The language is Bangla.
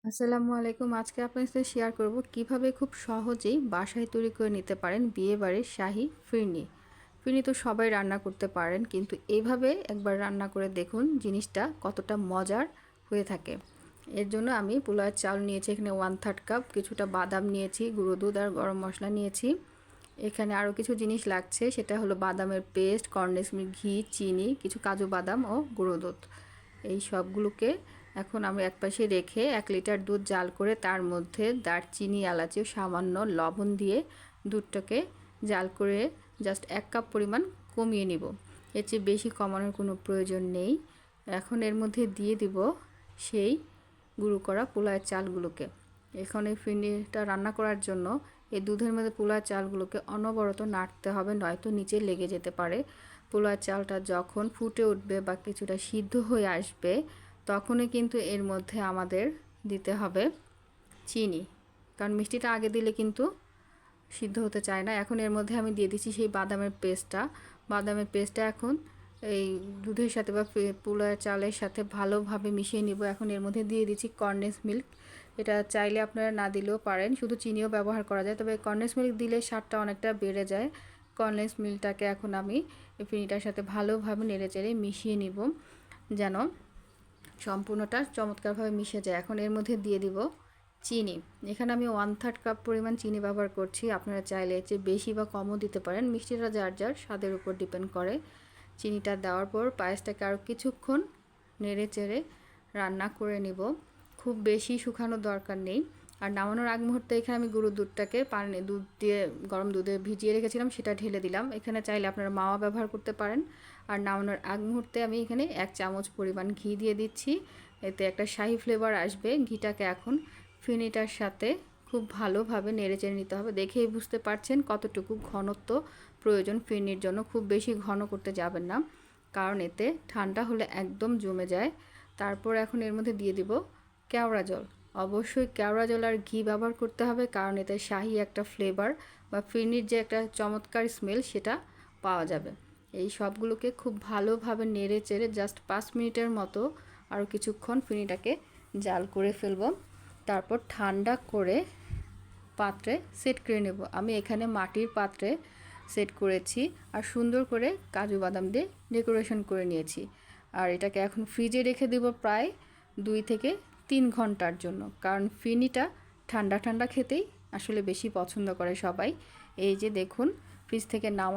আসসালামু আলাইকুম। আজকে আপনার সাথে শেয়ার করব কিভাবে খুব সহজেই বাসায় তৈরি করে নিতে পারেন বিয়েবাড়ির শাহী ফিরনি। ফিরনি তো সবাই রান্না করতে পারেন, কিন্তু এইভাবে একবার রান্না করে দেখুন জিনিসটা কতটা মজার হয়ে থাকে। এর জন্য আমি পোলাওয়ের চাল নিয়েছি, এখানে 1/3 কাপ, কিছুটা বাদাম নিয়েছি, গুঁড়ো দুধ আর গরম মশলা নিয়েছি। এখানে আরও কিছু জিনিস লাগছে, সেটা হলো বাদামের পেস্ট, কর্নডেন্স মিল্ক, ঘি, চিনি, কিছু কাজু বাদাম ও গুঁড়ো দুধ। এই সবগুলোকে এখন আমরা একপাশে রেখে 1 লিটার দুধ জাল করে তার মধ্যে দারচিনি, এলাচি ও সামান্য লবণ দিয়ে দুধটাকে জাল করে জাস্ট 1 কাপ পরিমাণ কমিয়ে নিব। এর চেয়ে বেশি কমানোর কোনো প্রয়োজন নেই। এখন এর মধ্যে দিয়ে দিব সেই গুঁড়ো করা পোলাওয়ের চালগুলোকে। এখন এই ফিরনিটা রান্না করার জন্য এই দুধের মধ্যে পোলাওয়ের চালগুলোকে অনবরত নাড়তে হবে, নয়তো নিচে লেগে যেতে পারে। পোলাওয়ের চালটা যখন ফুটে উঠবে বা কিছুটা সিদ্ধ হয়ে আসবে, তখনই কিন্তু এর মধ্যে আমাদের দিতে হবে চিনি, কারণ মিষ্টিটা আগে দিলে কিন্তু সিদ্ধ হতে চায় না। এখন এর মধ্যে আমি দিয়ে দিচ্ছি সেই বাদামের পেস্টটা এখন এই দুধের সাথে বা পোলাওয়ের চালের সাথে ভালোভাবে মিশিয়ে নিব। এখন এর মধ্যে দিয়ে দিচ্ছি কর্নডেন্স মিল্ক। এটা চাইলে আপনারা না দিলেও পারেন, শুধু চিনিও ব্যবহার করা যায়, তবে কর্নডেন্স মিল্ক দিলে স্বাদটা অনেকটা বেড়ে যায়। কর্নডেন্স মিল্কটাকে এখন আমি এই ফিরনিটার সাথে ভালোভাবে নেড়েচেড়ে মিশিয়ে নিব যেন সম্পূর্ণটা চমৎকারভাবে মিশে যায়। এখন এর মধ্যে দিয়ে দিব চিনি। এখানে আমি 1/3 কাপ পরিমাণ চিনি ব্যবহার করছি। আপনারা চাইলে এর চেয়ে বেশি বা কমও দিতে পারেন, মিষ্টিটা যার যার স্বাদের উপর ডিপেন্ড করে। চিনিটা দেওয়ার পর পায়েসটাকে আরও কিছুক্ষণ নেড়ে চেড়ে রান্না করে নিব। খুব বেশি শুকানোর দরকার নেই। আর নামানোর আগ মুহূর্তে এখানে আমি গুঁড়ো দুধটাকে দুধ দিয়ে গরম দুধে ভিজিয়ে রেখেছিলাম, সেটা ঢেলে দিলাম। এখানে চাইলে আপনারা মাওয়া ব্যবহার করতে পারেন। আর নামানোর আগ মুহূর্তে আমি এখানে 1 চামচ পরিমাণ ঘি দিয়ে দিচ্ছি, এতে একটা শাহি ফ্লেভার আসবে। ঘিটাকে এখন ফিরনিটার সাথে খুব ভালোভাবে নেড়েচেড়ে নিতে হবে। দেখেই বুঝতে পারছেন কতটুকু ঘনত্ব প্রয়োজন ফিরনির জন্য। খুব বেশি ঘন করতে যাবেন না, কারণ এতে ঠান্ডা হলে একদম জমে যায়। তারপর এখন এর মধ্যে দিয়ে দিব কেওড়া জল। অবশ্যই কেওড়া জল আর ঘি ব্যবহার করতে হবে, কারণ এতে শাহি একটা ফ্লেভার বা ফিরনির যে একটা চমৎকার স্মেল সেটা পাওয়া যাবে। এই সবগুলোকে খুব ভালোভাবে নেড়ে চেড়ে জাস্ট 5 মিনিটের মতো আরও কিছুক্ষণ ফিরনিটাকে জাল করে ফেলব। তারপর ঠান্ডা করে পাত্রে সেট করে নেব। আমি এখানে মাটির পাত্রে সেট করেছি আর সুন্দর করে কাজু বাদাম দিয়ে ডেকোরেশন করে নিয়েছি। আর এটাকে এখন ফ্রিজে রেখে দেব প্রায় 2 থেকে 3 ঘন্টার জন্য, কারণ ফিরনিটা ঠান্ডা ঠান্ডা খেতেই আসলে বেশি পছন্দ করে সবাই। এই যে দেখুন, ফ্রিজ থেকে নাও